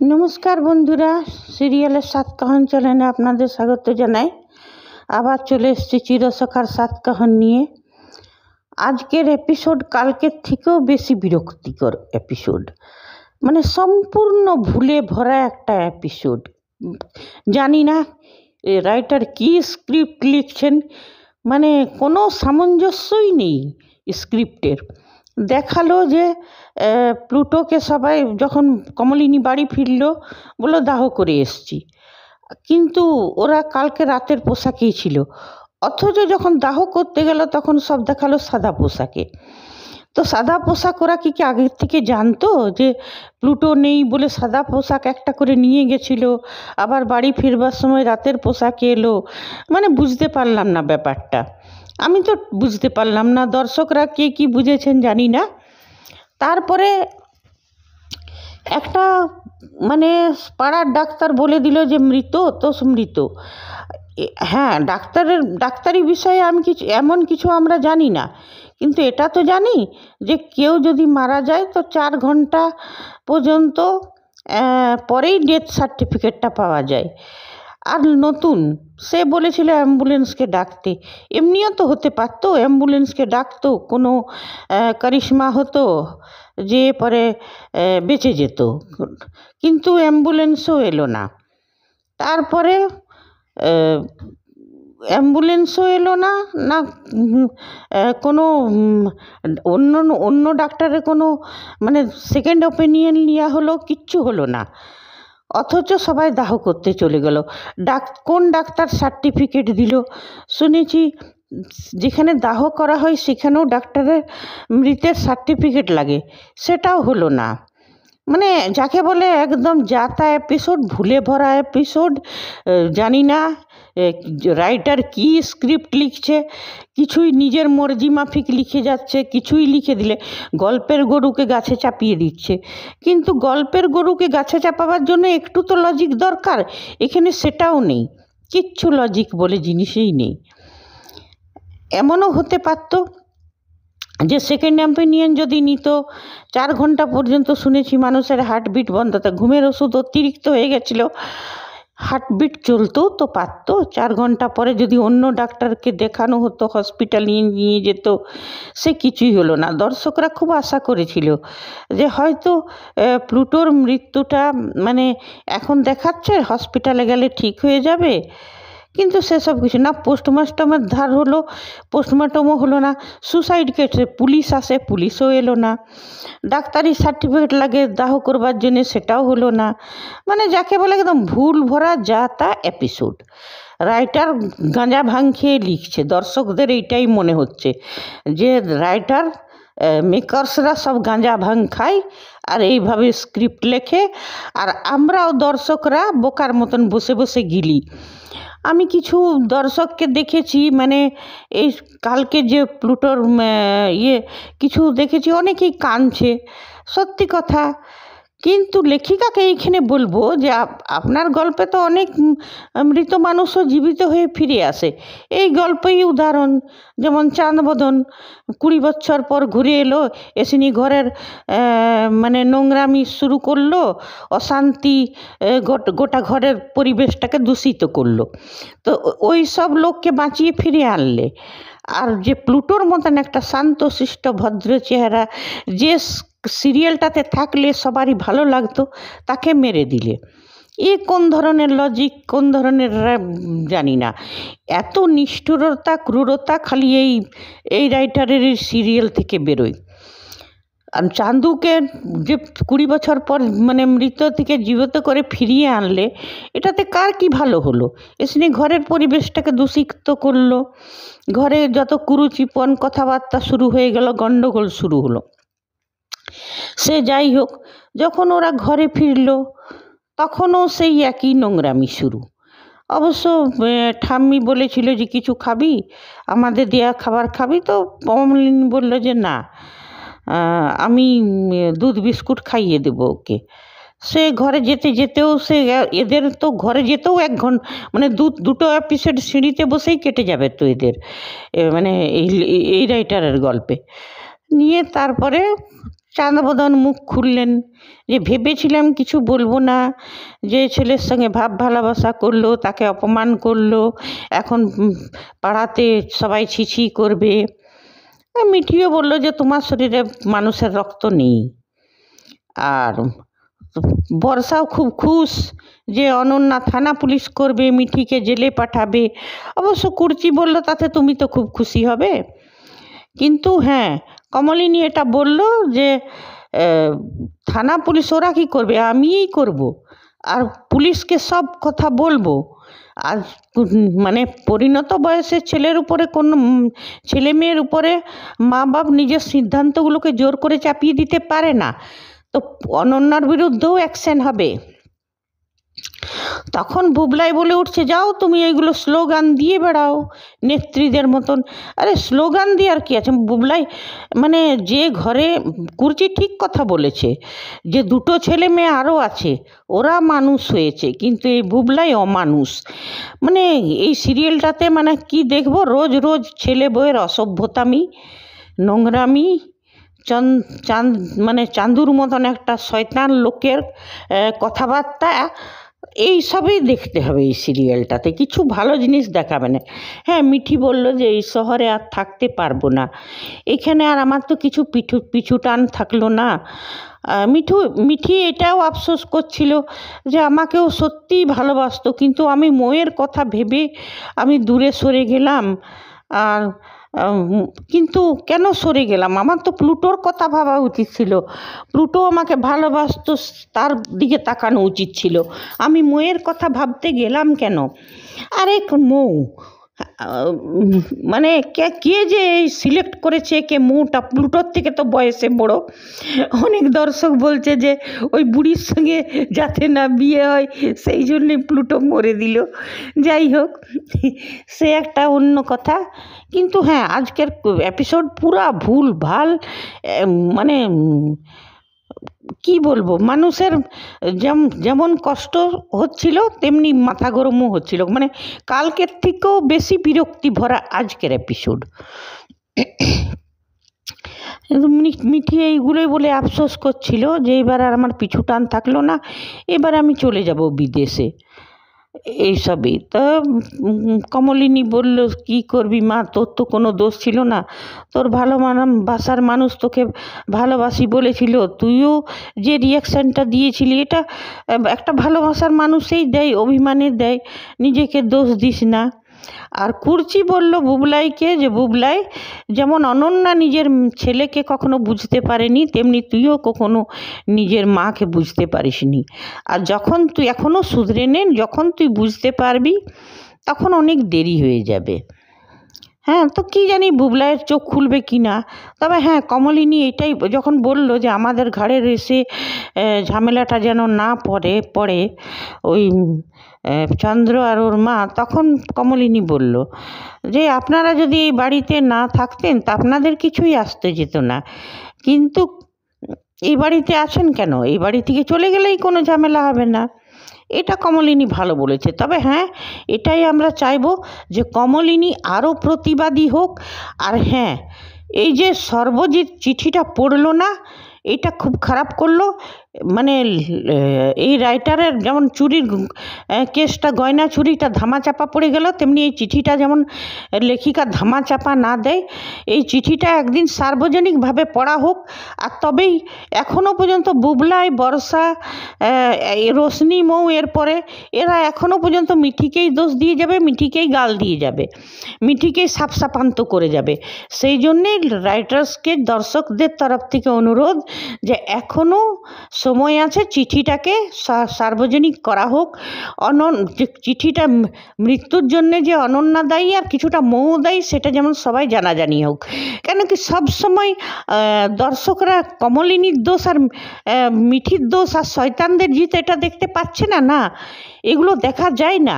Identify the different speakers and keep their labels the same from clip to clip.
Speaker 1: নমস্কার বন্ধুরা, সিরিয়ালের সাতকাহন চ্যানেলে আপনাদের স্বাগত জানাই। আবার চলে এসেছি চিরসখার সাতকাহন নিয়ে। আজকের এপিসোড কালকের থেকেও বেশি বিরক্তিকর এপিসোড, মানে সম্পূর্ণ ভুলে ভরা একটা এপিসোড। জানি না রাইটার কি স্ক্রিপ্ট লিখছেন, মানে কোনো সামঞ্জস্যই নেই স্ক্রিপ্টের। দেখালো যে প্লুটোকে সবাই যখন কমলিনী বাড়ি ফিরল বললো দাহ করে এসছি, কিন্তু ওরা কালকে রাতের পোশাকেই ছিল, অথচ যখন দাহ করতে গেল তখন সব দেখালো সাদা পোশাকে। তো সাদা পোশাক ওরা কি আগের থেকে জানতো যে প্লুটো নেই বলে সাদা পোশাক একটা করে নিয়ে গেছিল, আবার বাড়ি ফিরবার সময় রাতের পোশাকে এলো? মানে বুঝতে পারলাম না ব্যাপারটা, আমি তো বুঝতে পারলাম না, দর্শকরা কে কি বুঝেছেন জানি না। তারপরে একটা মানে পাড়ার ডাক্তার বলে দিল যে মৃত, তো মৃত। হ্যাঁ, ডাক্তারি বিষয়ে আমি এমন কিছু আমরা জানি না, কিন্তু এটা তো জানি যে কেউ যদি মারা যায় তো 4 ঘন্টা পর্যন্ত পরেই ডেথ সার্টিফিকেটটা পাওয়া যায়। আর নতুন সে বলেছিল অ্যাম্বুলেন্সকে ডাকতে, এমনিও তো হতে পারতো, অ্যাম্বুলেন্সকে ডাকতো, কোনো কারিশমা হতো যে পরে বেঁচে যেত, কিন্তু অ্যাম্বুলেন্সও এলো না। তারপরে অ্যাম্বুলেন্সও এলো না, না কোনো অন্য ডাক্তারের কোনো মানে সেকেন্ড ওপিনিয়ন নেওয়া হলো, কিচ্ছু হলো না। অথচ সবাই দাহ করতে চলে গেল। কোন ডাক্তার সার্টিফিকেট দিল? শুনেছি যেখানে দাহ করা হয় সেখানেও ডাক্তারের মৃতের সার্টিফিকেট লাগে, সেটাও হলো না। মানে যাকে বলে একদম যাতা এপিসোড, ভুলে ভরা এপিসোড। জানি না রাইটার কি স্ক্রিপ্ট লিখছে, কিছুই নিজের মর্জি মাফিক লিখে যাচ্ছে, কিছুই লিখে দিলে গল্পের গরুকে গাছে চাপিয়ে দিচ্ছে। কিন্তু গল্পের গরুকে গাছে চাপাবার জন্য একটু তো লজিক দরকার, এখানে সেটাও নেই, কিচ্ছু লজিক বলে জিনিসই নেই। এমনও হতে পারতো যে সেকেন্ড ওপিনিয়ন যদি নিত, 4 ঘন্টা পর্যন্ত শুনেছি মানুষের হার্টবিট বন্ধ, তা ঘুমের ওষুধ অতিরিক্ত হয়ে গেছিল, হার্টবিট চলতেও তো পারতো। 4 ঘন্টা পরে যদি অন্য ডাক্তারকে দেখানো হতো, হসপিটাল নিয়ে যেত, সে কিছুই হলো না। দর্শকরা খুব আশা করেছিল যে হয়তো প্লুটোর মৃত্যুটা মানে এখন দেখাচ্ছে হসপিটালে গেলে ঠিক হয়ে যাবে, কিন্তু সেসব কিছু না। পোস্টমর্টমের ধার হলো, পোস্টমর্টমও হলো না। সুসাইড কেসে পুলিশ আসে, পুলিশও এলো না। ডাক্তারি সার্টিফিকেট লাগে দাহ করবার জন্যে, সেটাও হলো না। মানে যাকে বলে একদম ভুল ভরা যা তা এপিসোড। রাইটার গাঁজা ভাং খেয়ে লিখছে, দর্শকদের এইটাই মনে হচ্ছে যে রাইটার মেকার্সরা সব গাঁজা ভাং খায় আর এইভাবে স্ক্রিপ্ট লেখে, আর আমরাও দর্শকরা বোকার মতন বসে বসে গিলি। আমি কিছু দর্শককে দেখেছি, মানে এই কালকে যে প্লুটোর কিছু দেখেছি, অনেকেই কাঁদছে, সত্যি কথা। কিন্তু লেখিকাকে এইখানে বলবো যে আপনার গল্পে তো অনেক মৃত মানুষও জীবিত হয়ে ফিরে আসে, এই গল্পেই উদাহরণ। যেমন চাঁদবদন 20 বছর পর ঘুরে এলো, এসিনি ঘরের মানে নোংরামি শুরু করলো, অশান্তি, গোটা ঘরের পরিবেশটাকে দূষিত করলো, তো ওই সব লোককে বাঁচিয়ে ফিরে আনলে। আর যে প্লুটোর মতন একটা শান্তশিষ্ট ভদ্র চেহারা যে সিরিয়ালটাতে থাকলে সবারই ভালো লাগতো, তাকে মেরে দিলে। এ কোন ধরনের লজিক, কোন ধরনের জানি না। এত নিষ্ঠুরতা, ক্রূরতা খালি এই রাইটারের সিরিয়াল থেকে বেরোয়। আর চাঁদুকে যে 20 বছর পর মানে মৃত থেকে জীবিত করে ফিরিয়ে আনলে, এটাতে কার কি ভালো হলো? এসে ঘরের পরিবেশটাকে দূষিত করলো, ঘরে যত কুরুচিপন কথাবার্তা শুরু হয়ে গেল, গণ্ডগোল শুরু হলো। সে যাই হোক, যখন ওরা ঘরে ফিরল তখনও সেই একই নোংরামি শুরু। অবশ্য ঠাম্মি বলেছিল যে কিছু খাবি, আমাদের দেয়া খাবার খাবি, তো কমলিনী বলল যে না, আমি দুধ বিস্কুট খাইয়ে দেবো ওকে। সে ঘরে যেতেও সে এদের তো ঘরে যেতেও 1 ঘন্টা, মানে দুটো এপিসোড সিঁড়িতে বসেই কেটে যাবে তো এদের, মানে এই রাইটারের গল্পে নিয়ে। তারপরে চাঁদবদন মুখ খুললেন যে ভেবেছিলাম কিছু বলবো না, যে ছেলের সঙ্গে ভাব ভালোবাসা করলো তাকে অপমান করলো, এখন পাড়াতে সবাই ছিছি করবে। মিঠিও বলল যে তোমার শরীরে মানুষের রক্ত নেই। আর বর্ষাও খুব খুশ যে অনন্যা থানা পুলিশ করবে, মিঠিকে জেলে পাঠাবে। অবশ্য কুর্চি বলল তাতে তুমি তো খুব খুশি হবে। কিন্তু হ্যাঁ, কমলিনী এটা বলল যে থানা পুলিশ ওরা কী করবে, আমিই করব, আর পুলিশকে সব কথা বলবো। আর মানে পরিণত বয়সের ছেলের উপরে কোনো ছেলে মেয়ের উপরে মা বাপ নিজের সিদ্ধান্তগুলোকে জোর করে চাপিয়ে দিতে পারে না, তো অনন্যার বিরুদ্ধেও অ্যাকশন হবে। তখন বুবলাই বলে উঠছে, যাও তুমি এইগুলো স্লোগান দিয়ে বেড়াও নেত্রীদের মতন। আরে স্লোগান দিয়ে আর কি আছে বুবলাই, মানে যে ঘরে কুর্চি ঠিক কথা বলেছে যে দুটো ছেলে মেয়ে আরও আছে, ওরা মানুষ হয়েছে, কিন্তু এই বুবলাই অমানুষ। মানে এই সিরিয়ালটাতে মানে কি দেখবো, রোজ রোজ ছেলে বউয়ের অসভ্যতামি, নোংরামি, মানে চাঁদুর মতন একটা শয়তান লোকের কথাবার্তা, এই সবই দেখতে হবে এই সিরিয়ালটাতে, কিছু ভালো জিনিস দেখাবে না। হ্যাঁ, মিঠি বলল যে এই শহরে আর থাকতে পারবো না, এখানে আর আমার তো কিছু পিছু টান থাকলো না। মিঠি এটাও আফসোস করছিল যে আমাকেও সত্যিই ভালোবাসতো, কিন্তু আমি মোয়ের কথা ভেবে আমি দূরে সরে গেলাম। আর কিন্তু কেন সরে গেলাম, আমার তো প্লুটোর কথা ভাবা উচিত ছিল, প্লুটো আমাকে ভালোবাসতো, তার দিকে তাকানো উচিত ছিল, আমি মোয়ের কথা ভাবতে গেলাম কেন? আরে মৌ, মানে কে যে সিলেক্ট করেছে কে মৌটা, প্লুটোর থেকে তো বয়সে বড়। অনেক দর্শক বলছে যে ওই বুড়ির সঙ্গে যাতে না বিয়ে হয় সেই জন্যে প্লুটো মরে দিল। যাই হোক, সে একটা অন্য কথা। কিন্তু হ্যাঁ, আজকের এপিসোড পুরা ভুল ভাল, মানে কি বলবো, মানুষের যেমন কষ্ট হচ্ছিল তেমনি মাথা গরমও হচ্ছিল, মানে কালকের থেকেও বেশি বিরক্তি ভরা আজকের এপিসোড। মিঠি এইগুলোই বলে আফসোস করছিল যে এবার আর আমার পিছু টান থাকলো না, এবার আমি চলে যাব বিদেশে, এইসবই। তা কমলিনী বলল, কি করবি মা, তোর তো কোনো দোষ ছিল না, তোর ভালোবাসার মানুষ তোকে ভালোবাসি বলেছিল, তুইও যে রিয়াকশানটা দিয়েছিলি এটা একটা ভালোবাসার মানুষই দেয়, অভিমানে দেয়, নিজেকে দোষ দিস না। আর কুর্চি বলল বুবলাইকে যে বুবলাই, যেমন অনন্যা নিজের ছেলেকে কখনো বুঝতে পারেনি, তেমনি তুইও কখনো নিজের মাকে বুঝতে পারিসনি। আর যখন তুই এখনও শুধরে নেন, যখন তুই বুঝতে পারবি তখন অনেক দেরি হয়ে যাবে। হ্যাঁ, তো কী জানি বুবলাইয়ের চোখ খুলবে কি না। তবে হ্যাঁ, কমলিনী এটাই যখন বলল যে আমাদের ঘাড়ে এসে ঝামেলাটা যেন না পড়ে ওই চন্দ্র আর ওর মা, তখন কমলিনী বলল যে আপনারা যদি এই বাড়িতে না থাকতেন তা আপনাদের কিছুই আসতে যেত না, কিন্তু এই বাড়িতে আছেন কেন, এই বাড়ি থেকে চলে গেলেই কোনো ঝামেলা হবে না। এটা কমলিনী ভালো বলেছে। তবে হ্যাঁ, এটাই আমরা চাইবো যে কমলিনী আরও প্রতিবাদী হোক। আর হ্যাঁ, এই যে সর্বজিৎ চিঠিটা পড়লো না, এটা খুব খারাপ করলো। মানে এই রাইটারের যেমন চুরির কেসটা, গয়না চুরিটা ধামাচাপা পড়ে গেল, তেমনি এই চিঠিটা যেমন লেখিকা ধামাচাপা না দেয়, এই চিঠিটা একদিন সার্বজনিকভাবে পড়া হোক। আর তবেই এখনও পর্যন্ত বুবলাই, বর্ষা, রোশনি, মৌ, এরপরে এরা এখনও পর্যন্ত মিঠিকেই দোষ দিয়ে যাবে, মিঠিকেই গাল দিয়ে যাবে, মিঠিকেই সাপসাপান্ত করে যাবে। সেই জন্যেই রাইটার্সকে দর্শকদের তরফ থেকে অনুরোধ যে এখনও সময় আছে, চিঠিটাকে সার্বজনিক করা হোক। চিঠিটা মৃত্যুর জন্যে যে অনন্যা দায়ী আর কিছুটা মৌ দায়ী, সেটা যেমন সবাই জানাজানি হোক। কেন কি সব সময় দর্শকরা কমলিনীর দোষ আর মিঠির দোষ আর শয়তানদের জিত এটা দেখতে পাচ্ছে না, না এগুলো দেখা যায় না।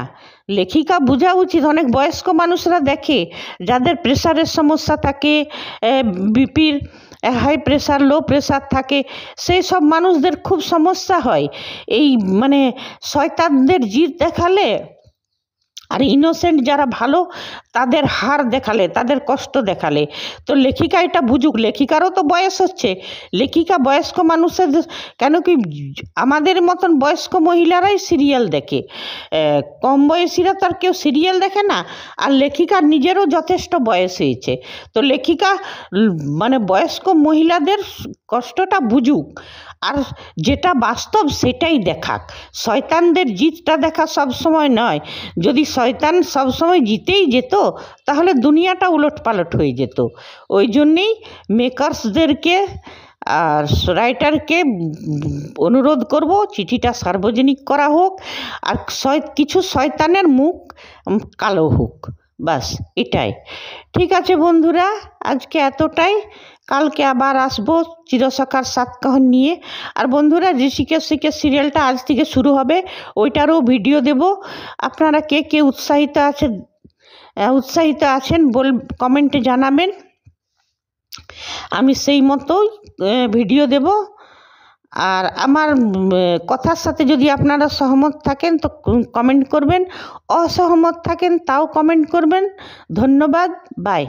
Speaker 1: লেখিকা বোঝা উচিত, অনেক বয়স্ক মানুষরা দেখে যাদের প্রেশারের সমস্যা থাকে, বিপির হাই প্রেশার, লো প্রেশার থাকে, সেই সব মানুষদের খুব সমস্যা হয় এই মানে শয়তানদের জিত দেখালে। আর ইনোসেন্ট যারা ভালো তাদের হার দেখালে, তাদের কষ্ট দেখালে। তো লেখিকা এটা বুঝুক, লেখিকারও তো বয়স হচ্ছে, লেখিকা বয়স্ক মানুষের, কেন কি আমাদের মতন বয়স্ক মহিলারাই সিরিয়াল দেখে, কম বয়সীরা তো আর কেউ সিরিয়াল দেখে না। আর লেখিকার নিজেরও যথেষ্ট বয়স হয়েছে, তো লেখিকা মানে বয়স্ক মহিলাদের কষ্টটা বুঝুক, আর যেটা বাস্তব সেটাই দেখাক। শয়তানদের জিতটা দেখা সব সময় নয়। যদি শয়তান সবসময় জিতেই যেত তাহলে দুনিয়াটা উলটপালট হয়ে যেত। ওই জন্যেই মেকার্সদেরকে আর রাইটারকে অনুরোধ করব চিঠিটা সার্বজনিক করা হোক, আর কিছু শয়তানের মুখ কালো হোক, বাস এটাই। ঠিক আছে বন্ধুরা, আজকে এতটাই। কালকে আবার আসবো চিরসখার 7 কাহন নিয়ে। আর বন্ধুরা, ঋষিকেশ সিরিয়ালটা আজ থেকে শুরু হবে, ওইটারও ভিডিও দেব। আপনারা কে কে উৎসাহিত আছেন কমেন্টে জানাবেন, আমি সেই মতো ভিডিও দেব। আর আমার কথার সাথে যদি আপনারা সহমত থাকেন তো কমেন্ট করবেন, অসহমত থাকেন তাও কমেন্ট করবেন। ধন্যবাদ, বাই।